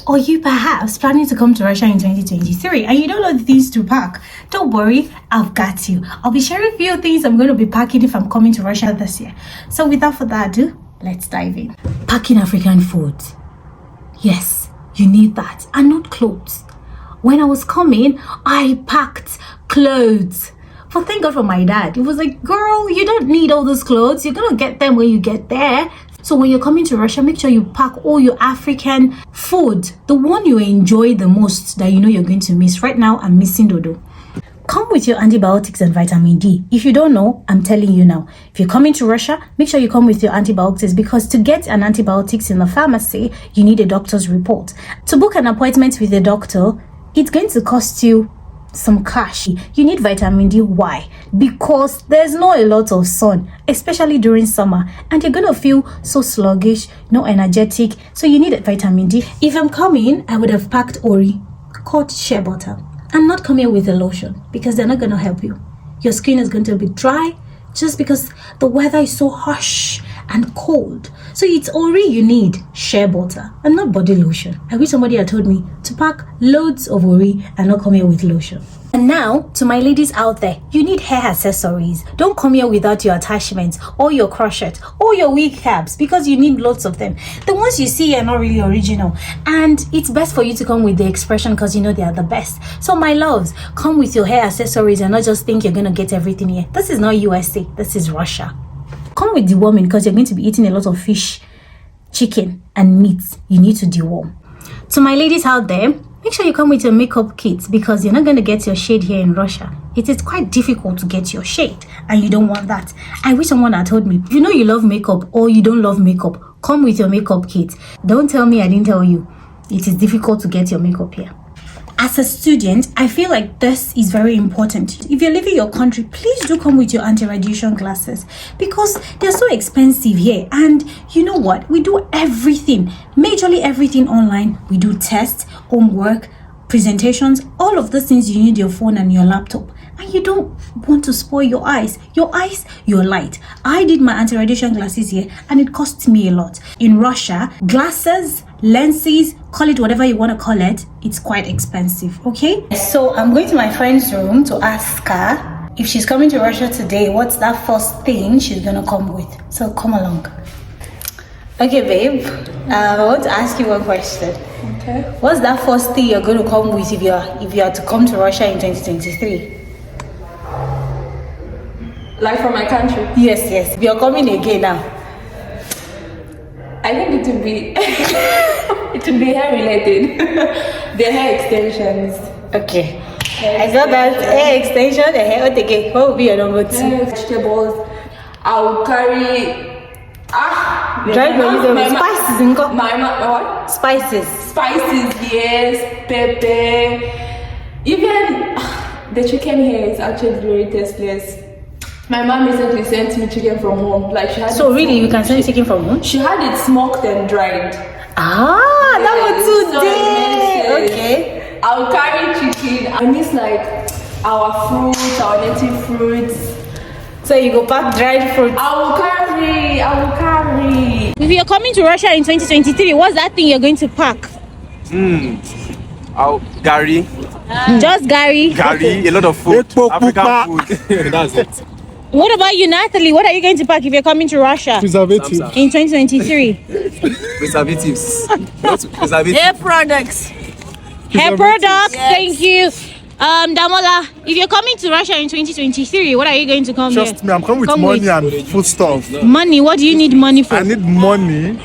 Or you perhaps planning to come to Russia in 2023 and you don't know the things to pack? Don't worry, I've got you. I'll be sharing a few things I'm going to be packing if I'm coming to Russia this year. So without further ado, let's dive in. Packing African food. Yes, you need that, and not clothes. When I was coming, I packed clothes. But thank God for my dad. He was like, girl, you don't need all those clothes. You're going to get them when you get there. So when you're coming to Russia, make sure you pack all your African food. The one you enjoy the most that you know you're going to miss. Right now, I'm missing dodo. Come with your antibiotics and vitamin D. If you don't know, I'm telling you now. If you're coming to Russia, make sure you come with your antibiotics, because to get an antibiotics in the pharmacy, you need a doctor's report. To book an appointment with a doctor, it's going to cost you some cash. You need vitamin D. Why? Because there's not a lot of sun, especially during summer, and you're gonna feel so sluggish, no energetic, so you need vitamin D. If I'm coming, I would have packed Ori, called shea butter. I'm not coming with a lotion because they're not gonna help you. Your skin is going to be dry just because the weather is so harsh and cold. So it's Ori you need, shea butter, and not body lotion. I wish somebody had told me to pack loads of Ori and not come here with lotion. And now, to my ladies out there, you need hair accessories. Don't come here without your attachments, or your crochet, or your wig caps, because you need lots of them. The ones you see are not really original, and it's best for you to come with the expression because you know they are the best. So my loves, come with your hair accessories and not just think you're gonna get everything here. This is not USA, this is Russia. Come with deworming because you're going to be eating a lot of fish, chicken, and meat. You need to deworm. To my ladies out there, make sure you come with your makeup kits because you're not going to get your shade here in Russia. It is quite difficult to get your shade, and you don't want that. I wish someone had told me, if you know you love makeup or you don't love makeup, come with your makeup kit. Don't tell me I didn't tell you. It is difficult to get your makeup here. As a student, I feel like this is very important. If you're leaving your country, please do come with your anti-radiation glasses because they're so expensive here. And you know what? We do everything, majorly everything online. We do tests, homework, presentations, all of those things. You need your phone and your laptop. And you don't want to spoil your eyes. Your eyes, your light. I did my anti-radiation glasses here and it cost me a lot. In Russia, glasses, lenses, call it whatever you want to call it, it's quite expensive, okay? So I'm going to my friend's room to ask her if she's coming to Russia today, what's that first thing she's gonna come with. So come along. Okay, babe, I want to ask you one question. Okay. What's that first thing you're going to come with if you are to come to Russia in 2023? Like from my country? Yes. You're coming again now. I think it would be hair related. The hair extensions. Okay. I got that hair extension, the hair again. What will be your number 2? Vegetables. I'll carry dried vegetables. Spices in what? Spices. Spices, yes. Pepper. Even the chicken here is actually very tasteless. My mom recently sent me chicken from home. Like she had. So really, you can send chicken from home? She had it smoked and dried. That was today. Okay. I'll carry chicken. I miss like our fruits, our native fruits. So you go pack dried fruits. I will carry. If you're coming to Russia in 2023, what's that thing you're going to pack? Gary. Just Gary. Gary, a lot of food. African food. That's it. What about you, Natalie? What are you going to pack if you're coming to Russia? Preservative. In 2023. Preservatives. Preservatives. Hair products. Hair products, yes. Thank you. Damola, if you're coming to Russia in 2023, what are you going to come here? Trust me, I'm coming with money and food stuff. Money? What do you need money for? I need money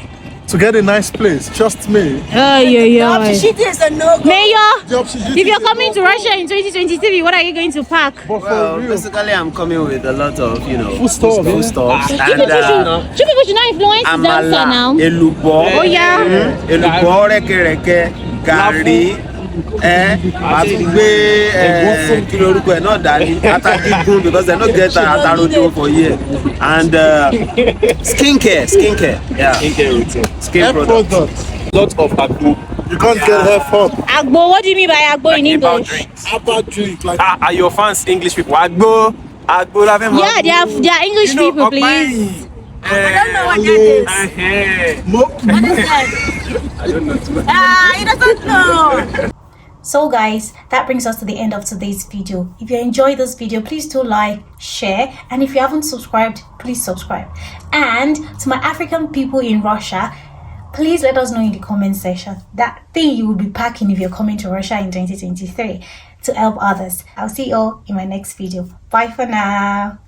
to get a nice place. Trust me. Mayor, If if you're coming to Russia in 2023, what are you going to pack? Well, basically, I'm coming with a lot of, food stuff. You people should not influence the dancer now. Elubo. Oh yeah. Elubo, reke, gari. Àti gbé kí lorúkọ ẹ̀ náà dání atadigun because they no get atarodo for here and skincare yeah skin products. Lot of agbo. You can't get hair from Agbo. What do you mean by Agbo in English? about drink like Are your fans English people? Agbo. Yeah, they are English people, please. don't know what that is. What is that? I don't know too much. He doesn't know. So guys, that brings us to the end of today's video. If you enjoyed this video, please do like, share, and if you haven't subscribed, please subscribe. And to my African people in Russia, please let us know in the comment section that thing you will be packing if you're coming to Russia in 2023 to help others. I'll see you all in my next video. Bye for now.